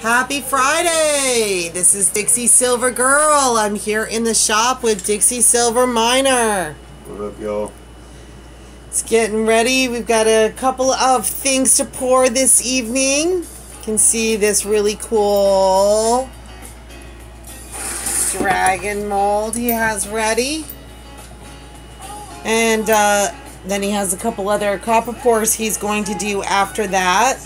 Happy Friday! This is Dixiesilver Girl. I'm here in the shop with Dixiesilver Miner. What up, y'all? It's getting ready. We've got a couple of things to pour this evening. You can see this really cool dragon mold he has ready. And then he has a couple other copper pours he's going to do after that.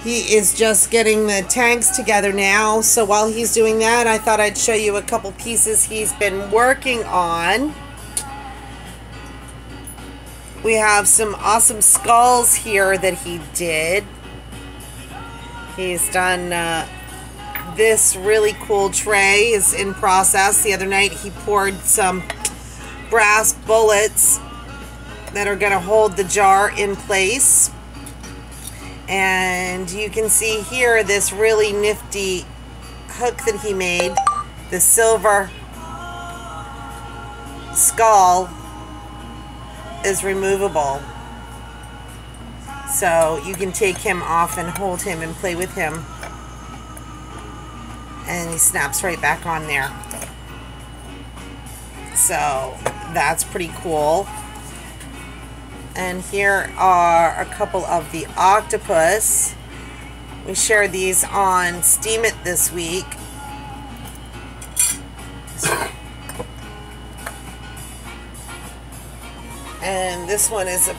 He is just getting the tanks together now, so while he's doing that, I thought I'd show you a couple pieces he's been working on. We have some awesome skulls here that he did. He's done this really cool tray is in process. The other night he poured some brass bullets that are going to hold the jar in place. And you can see here this really nifty hook that he made. The silver skull is removable. So you can take him off and hold him and play with him. And he snaps right back on there. So that's pretty cool. And here are a couple of the octopus. We shared these on Steam It this week. And this one is a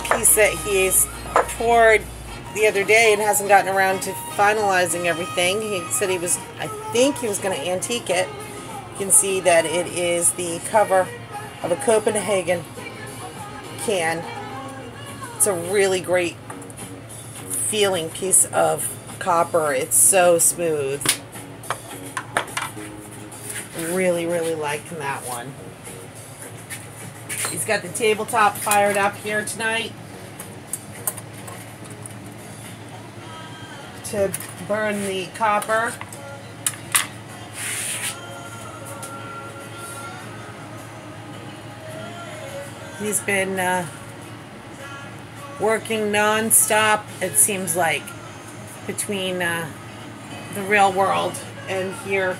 piece that he's poured the other day and hasn't gotten around to finalizing everything. He said I think he was going to antique it. You can see that it is the cover of a Copenhagen can. It's a really great feeling piece of copper. It's so smooth. Really, really liking that one. He's got the tabletop fired up here tonight to burn the copper. He's been working non-stop, it seems like, between the real world and here.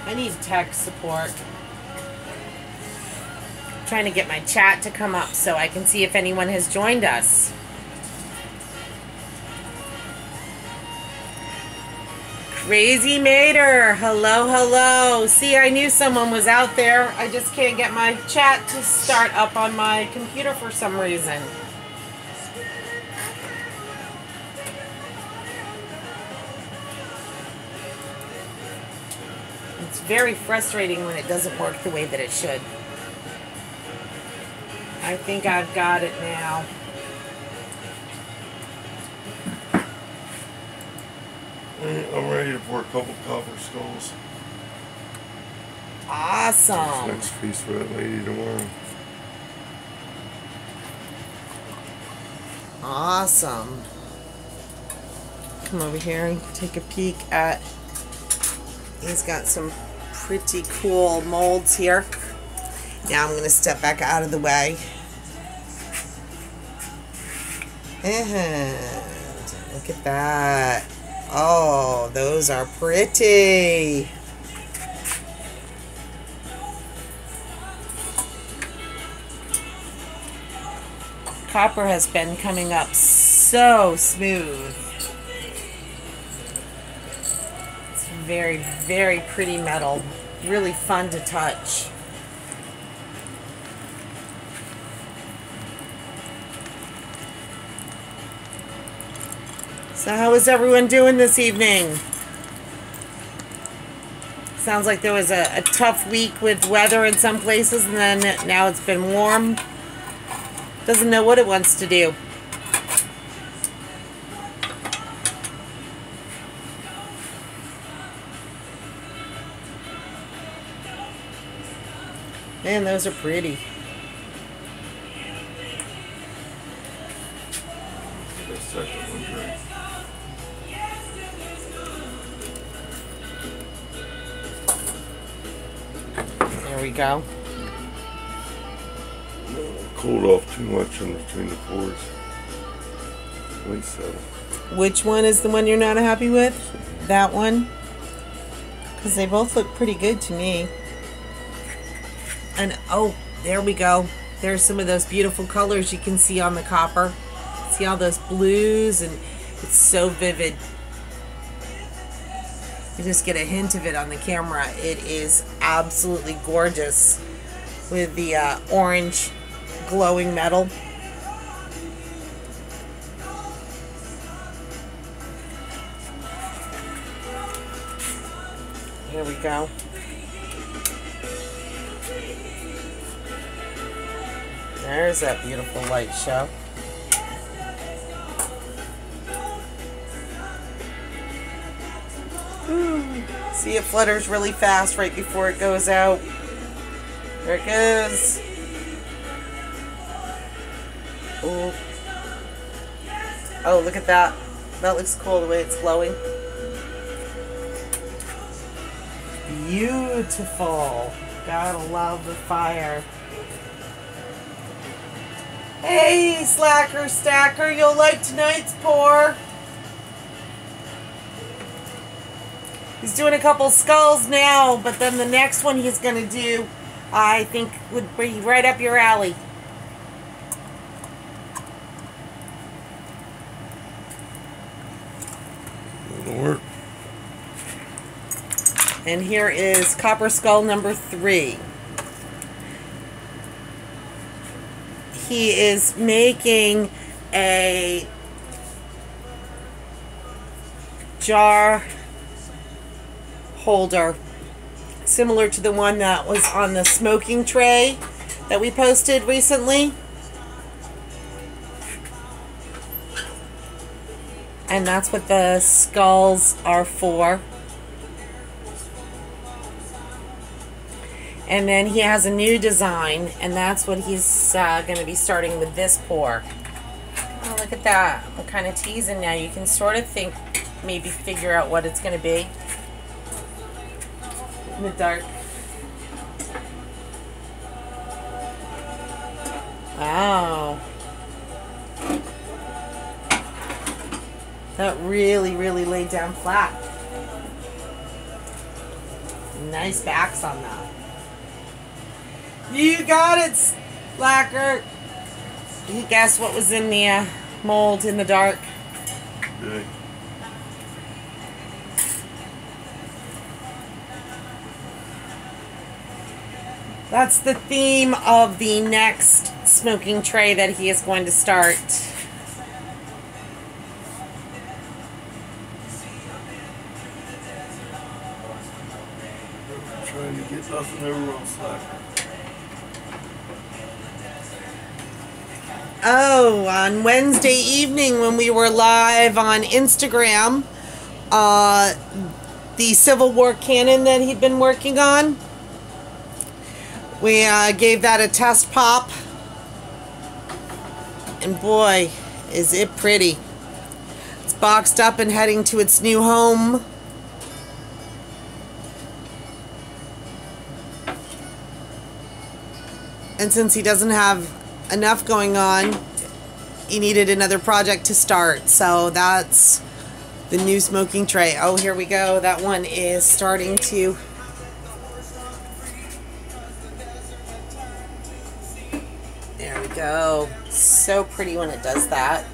I need tech support. I'm trying to get my chat to come up so I can see if anyone has joined us. Crazy Mater, hello, hello. See, I knew someone was out there. I just can't get my chat to start up on my computer for some reason. It's very frustrating when it doesn't work the way that it should. I think I've got it now. I'm ready to pour a couple copper skulls. Awesome. Next feast for that lady tomorrow. Awesome. Come over here and take a peek at. He's got some pretty cool molds here. Now I'm going to step back out of the way. And look at that. Oh, those are pretty. Copper has been coming up so smooth. It's very, very pretty metal. Really fun to touch. So how is everyone doing this evening? Sounds like there was a tough week with weather in some places, and then now it's been warm. Doesn't know what it wants to do. Man, those are pretty. There we go. cooled off too much in between the pores. Wait, so. Which one is the one you're not happy with? That one? Because they both look pretty good to me. And oh, there we go. There's some of those beautiful colors you can see on the copper. See all those blues, and it's so vivid. You just get a hint of it on the camera. It is absolutely gorgeous with the orange glowing metal. Here we go. There's that beautiful light show. Ooh. See, it flutters really fast right before it goes out. There it goes. Ooh. Oh, look at that. That looks cool the way it's glowing. Beautiful. Gotta love the fire. Hey, Slacker Stacker, you'll like tonight's pour. He's doing a couple skulls now, but then the next one he's going to do, I think, would be right up your alley. It'll work. And here is Copper Skull number 3. He is making a jar holder similar to the one that was on the smoking tray that we posted recently. And that's what the skulls are for. And then he has a new design, and that's what he's going to be starting with this pour. Oh, look at that. I'm kind of teasing now. You can sort of think, maybe figure out what it's going to be in the dark. Wow. That really, really laid down flat. Nice backs on that. You got it, Slacker. You guess what was in the mold in the dark? Okay. That's the theme of the next smoking tray that he is going to start. I'm trying to get nothing over on Slacker. Oh, on Wednesday evening when we were live on Instagram, the Civil War cannon that he'd been working on, we gave that a test pop, and boy, is it pretty. It's boxed up and heading to its new home. And since he doesn't have enough going on, he needed another project to start, so that's the new smoking tray. Oh, here we go. That one is starting to there we go. So pretty when it does that.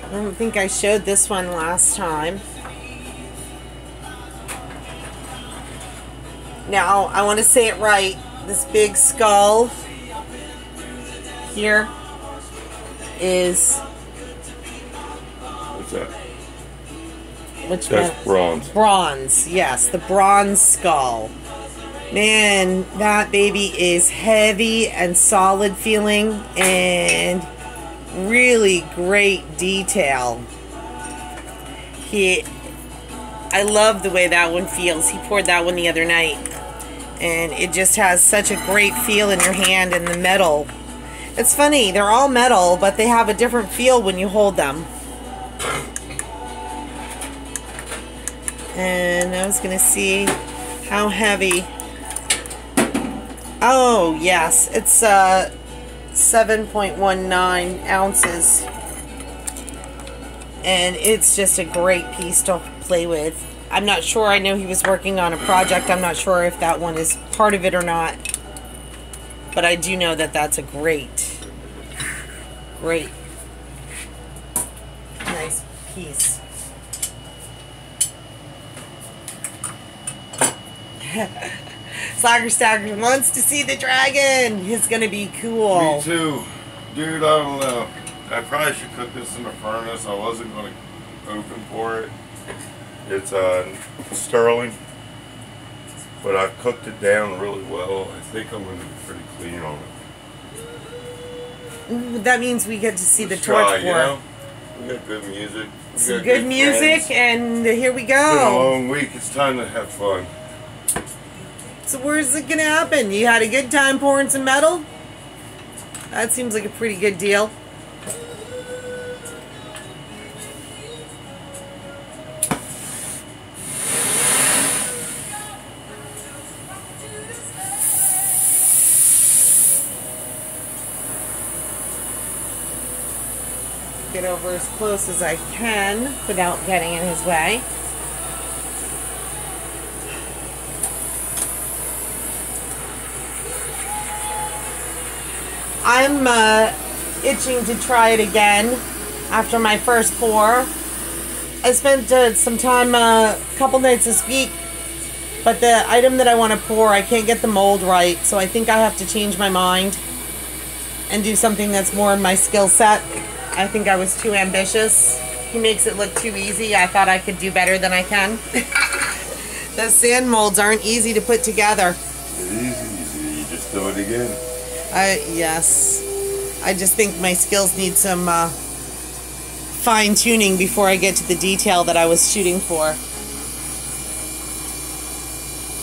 I don't think I showed this one last time. Now, I want to say it right. This big skull here is... What's that? Which That's one? bronze. Bronze, yes. The bronze skull. Man, that baby is heavy and solid feeling and really great detail. I love the way that one feels. He poured that one the other night, and it just has such a great feel in your hand, and the metal. It's funny, they're all metal, but they have a different feel when you hold them. And I was going to see how heavy. Oh, yes. It's 7.19 ounces. And it's just a great piece to play with. I'm not sure. I know he was working on a project. I'm not sure if that one is part of it or not. But I do know that that's a great nice piece. Slacker Stacker wants to see the dragon. It's gonna be cool. Me too. Dude, I don't know. I probably should cook this in the furnace. I wasn't going to open for it. It's sterling, but I've cooked it down really well. I think I'm going to be pretty clean on it. That means we get to see Let's the torch try, pour. you know? We got good music. Some good music, friends. and here we go. It's been a long week. It's time to have fun. So where's it gonna happen? You had a good time pouring some metal? That seems like a pretty good deal. Get over as close as I can without getting in his way. I'm itching to try it again after my first pour. I spent some time a couple nights this week, but the item that I want to pour, I can't get the mold right, so I think I have to change my mind and do something that's more in my skill set. I think I was too ambitious. He makes it look too easy. I thought I could do better than I can. The sand molds aren't easy to put together. Easy. You just do it again. Yes. I just think my skills need some fine-tuning before I get to the detail that I was shooting for.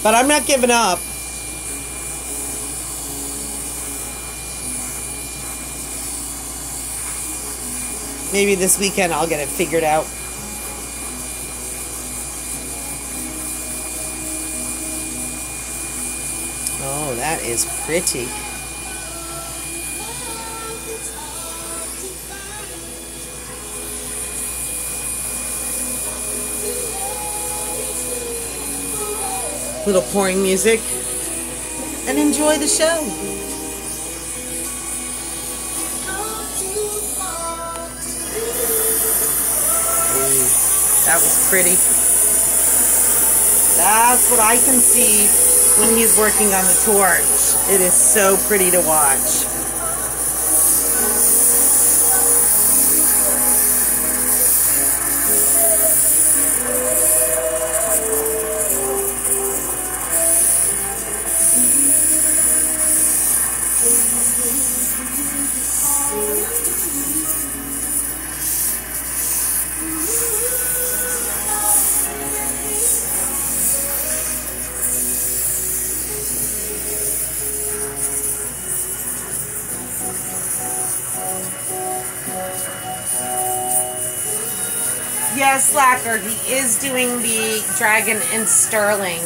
But I'm not giving up. Maybe this weekend I'll get it figured out. Oh, that is pretty. Little pouring music, and enjoy the show. That was pretty. That's what I can see when he's working on the torch. It is so pretty to watch. Yes, Slacker, he is doing the dragon in sterling.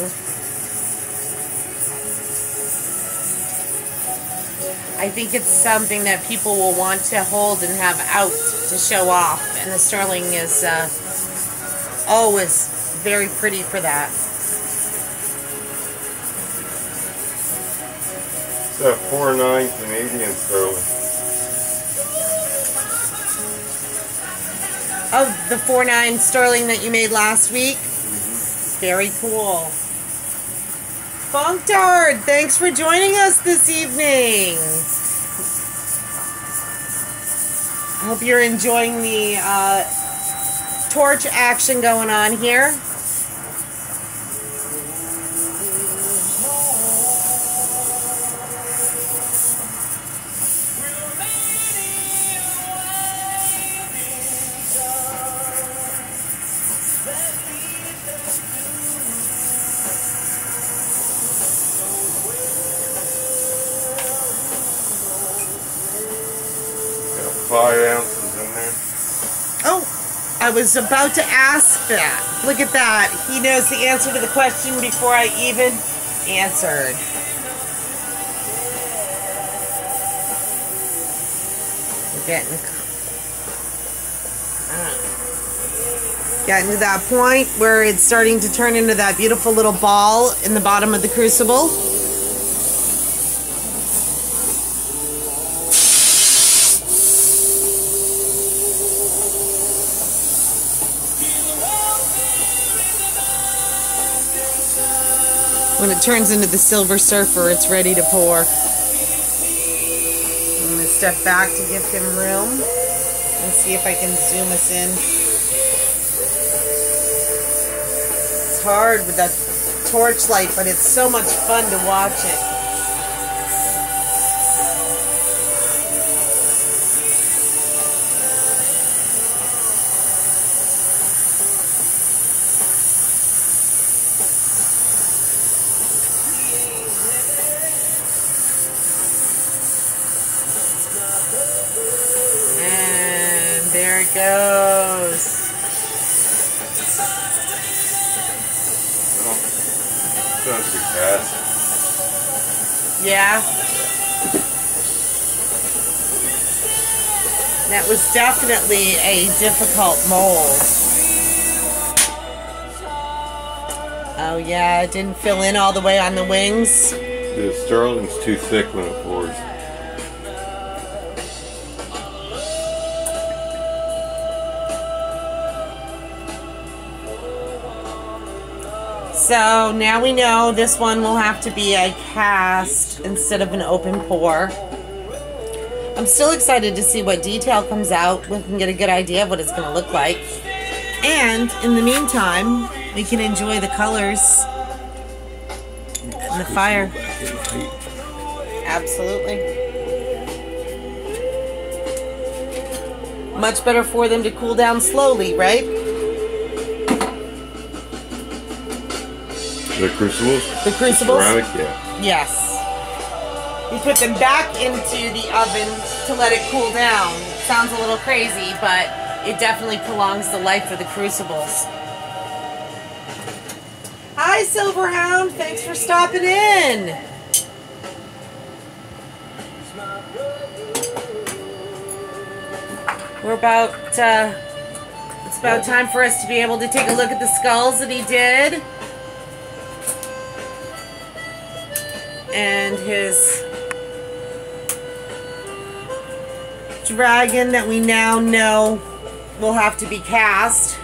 I think it's something that people will want to hold and have out to show off, and the sterling is always very pretty for that. It's a 4.9 Canadian sterling. Of the 4.9 sterling that you made last week? Very cool. Funktard, thanks for joining us this evening. I hope you're enjoying the torch action going on here. Got 5 ounces in there. Oh, I was about to ask that. Look at that. He knows the answer to the question before I even answered. We're getting to that point where it's starting to turn into that beautiful little ball in the bottom of the crucible. When it turns into the Silver Surfer, it's ready to pour. I'm going to step back to give him room and see if I can zoom us in. It's hard with that torchlight, but it's so much fun to watch it. There it goes. Well, that's pretty fast. Yeah. That was definitely a difficult mold. Oh yeah, it didn't fill in all the way on the wings. The sterling's too thick when it pours. So now we know this one will have to be a cast instead of an open pour. I'm still excited to see what detail comes out. We can get a good idea of what it's going to look like. And in the meantime, we can enjoy the colors and the fire. Absolutely. Much better for them to cool down slowly, right? The crucibles? The crucibles? Ceramic, yeah. Yes. We put them back into the oven to let it cool down. Sounds a little crazy, but it definitely prolongs the life of the crucibles. Hi, Silverhound. Thanks for stopping in. We're about, it's about time for us to be able to take a look at the skulls that he did. And his dragon that we now know will have to be cast.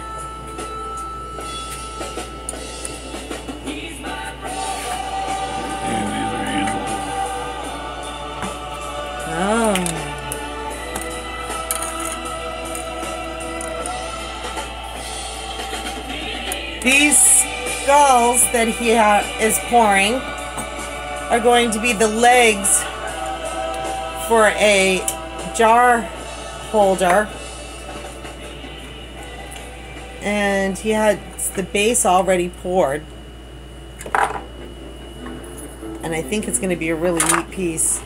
Oh. These skulls that he is pouring are going to be the legs for a jar holder. And he had the base already poured. And I think it's going to be a really neat piece.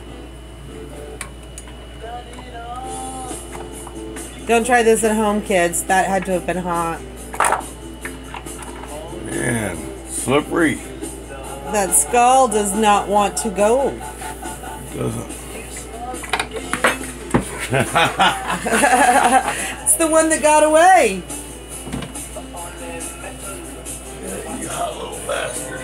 Don't try this at home, kids. That had to have been hot. Man, slippery. That skull does not want to go. Doesn't. It's the one that got away. You hot little bastard.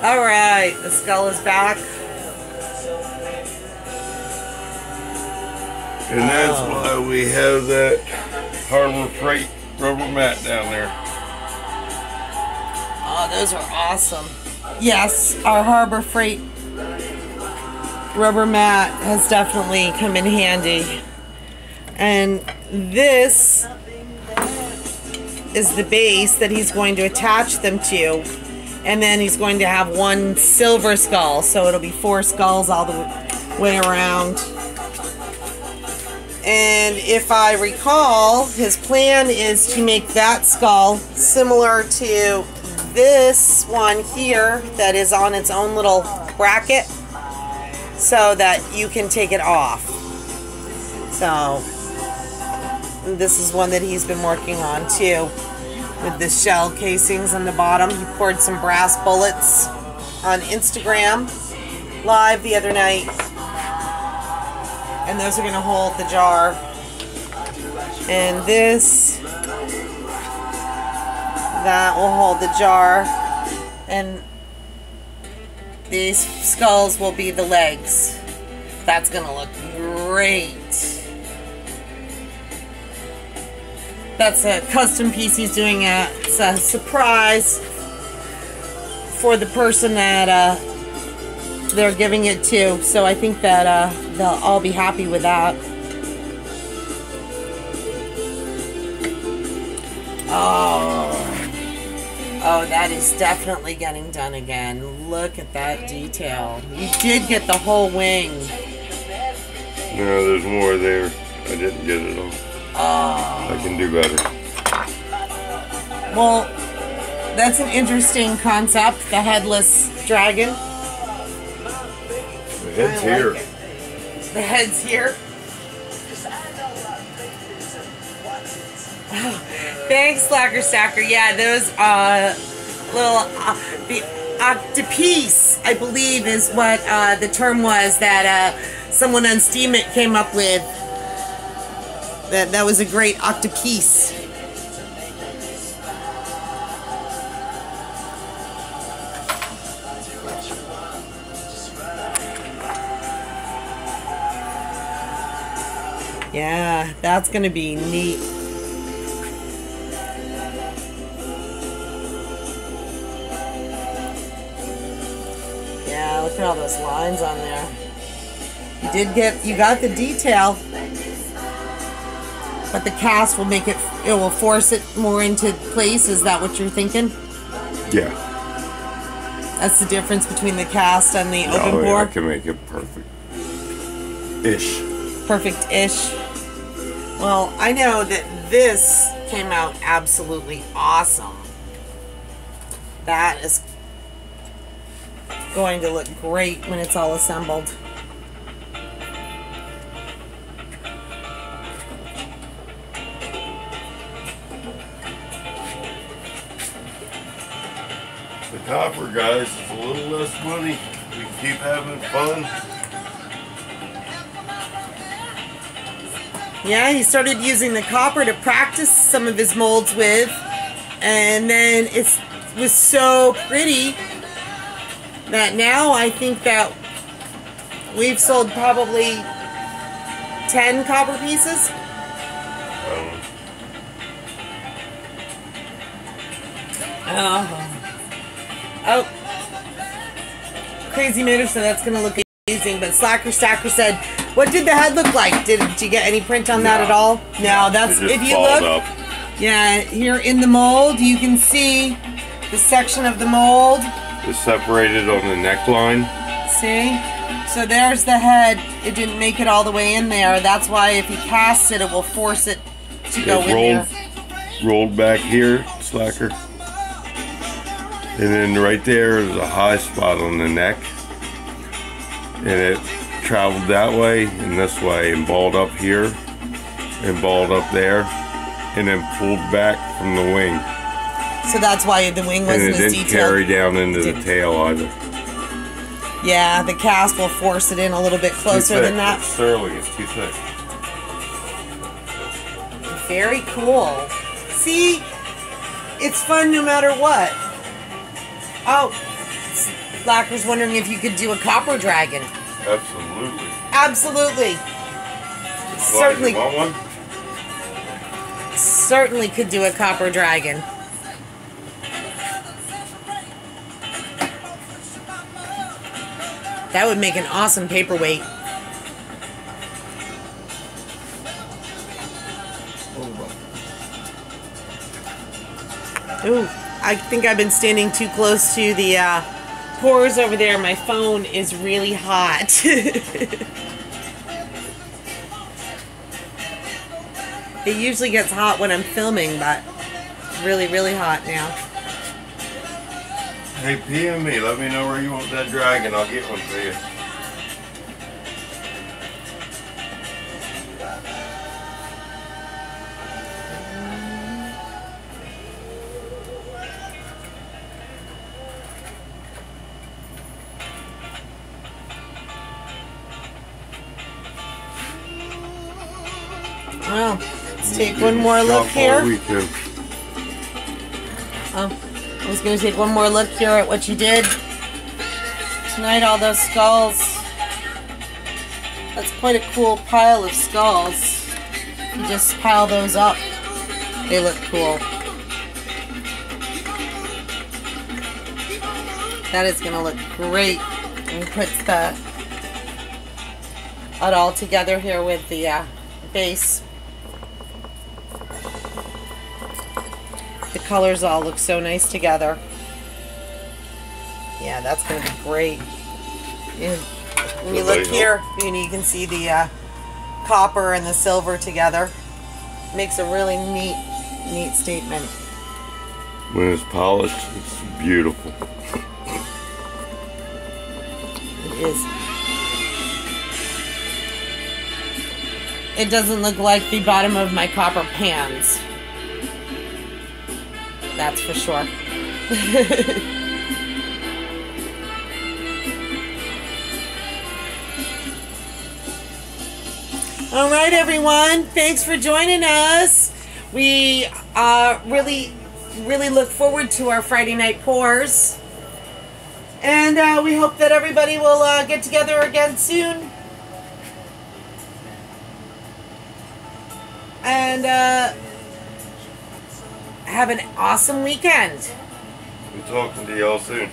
All right, the skull is back. And that's why we have that Harbor Freight rubber mat down there. Oh, those are awesome. Yes, our Harbor Freight rubber mat has definitely come in handy. And this is the base that he's going to attach them to. And then he's going to have one silver skull. So it'll be 4 skulls all the way around. And if I recall, his plan is to make that skull similar to this one here that is on its own little bracket so that you can take it off. So this is one that he's been working on too, with the shell casings on the bottom. He poured some brass bullets on Instagram Live the other night, and those are going to hold the jar. And this, that will hold the jar, and these skulls will be the legs. That's going to look great. That's a custom piece he's doing. It's a surprise for the person that they're giving it to. So I think that they'll all be happy with that. Oh, that is definitely getting done again. Look at that detail. You did get the whole wing. No, there's more there. I didn't get it all. Oh. I can do better. Well, that's an interesting concept, the headless dragon. The head's here. The head's here. Oh, thanks, Slacker Stacker. Yeah, those little the octopiece, I believe, is what the term was that someone on Steam It came up with. That was a great octopiece. Yeah, that's gonna be neat. Yeah, look at all those lines on there. You got the detail, but the cast will make it will force it more into place. Is that what you're thinking? Yeah. That's the difference between the cast and the open pour? I can make it perfect-ish. Perfect-ish. Well, I know that this came out absolutely awesome. That is going to look great when it's all assembled. The copper, guys, is a little less money. We keep having fun. Yeah, he started using the copper to practice some of his molds with, and then it was so pretty that now I think that we've sold probably 10 copper pieces. Oh, Crazy Mater said that's going to look amazing, but Slacker Stacker said, what did the head look like? Did you get any print on that at all? No, that's, if you look, yeah, here in the mold, you can see the section of the mold. It's separated on the neckline. See? So there's the head. It didn't make it all the way in there. That's why if you cast it, it will force it to go in there. Rolled back here, Slacker. And then right there is a high spot on the neck. And it traveled that way and this way and balled up here and balled up there and then pulled back from the wing. So that's why the wing wasn't as detailed. And it didn't carry down into the tail either. Yeah, the cast will force it in a little bit closer than that. It's sterling, it's too thick. Very cool. See, it's fun no matter what. Oh, Slacker's wondering if you could do a copper dragon. Absolutely. Absolutely. Certainly. You want one? Certainly could do a copper dragon. That would make an awesome paperweight. Ooh, I think I've been standing too close to the pores over there. My phone is really hot. It usually gets hot when I'm filming, but it's really, really hot now. Hey, PM me. Let me know where you want that dragon. I'll get one for you. Well, let's take one more look here. I was going to take one more look here at what you did tonight. All those skulls. That's quite a cool pile of skulls. You just pile those up. They look cool. That is going to look great. And put it all together here with the base. The colors all look so nice together. Yeah, that's going to be great. When you look here, you can see the copper and the silver together. Makes a really neat statement. When it's polished, it's beautiful. It is. It doesn't look like the bottom of my copper pans. That's for sure. All right, everyone. Thanks for joining us. We really look forward to our Friday night pours. And we hope that everybody will get together again soon. And have an awesome weekend. We'll talking to y'all soon.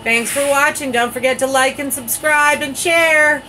Thanks for watching. Don't forget to like and subscribe and share.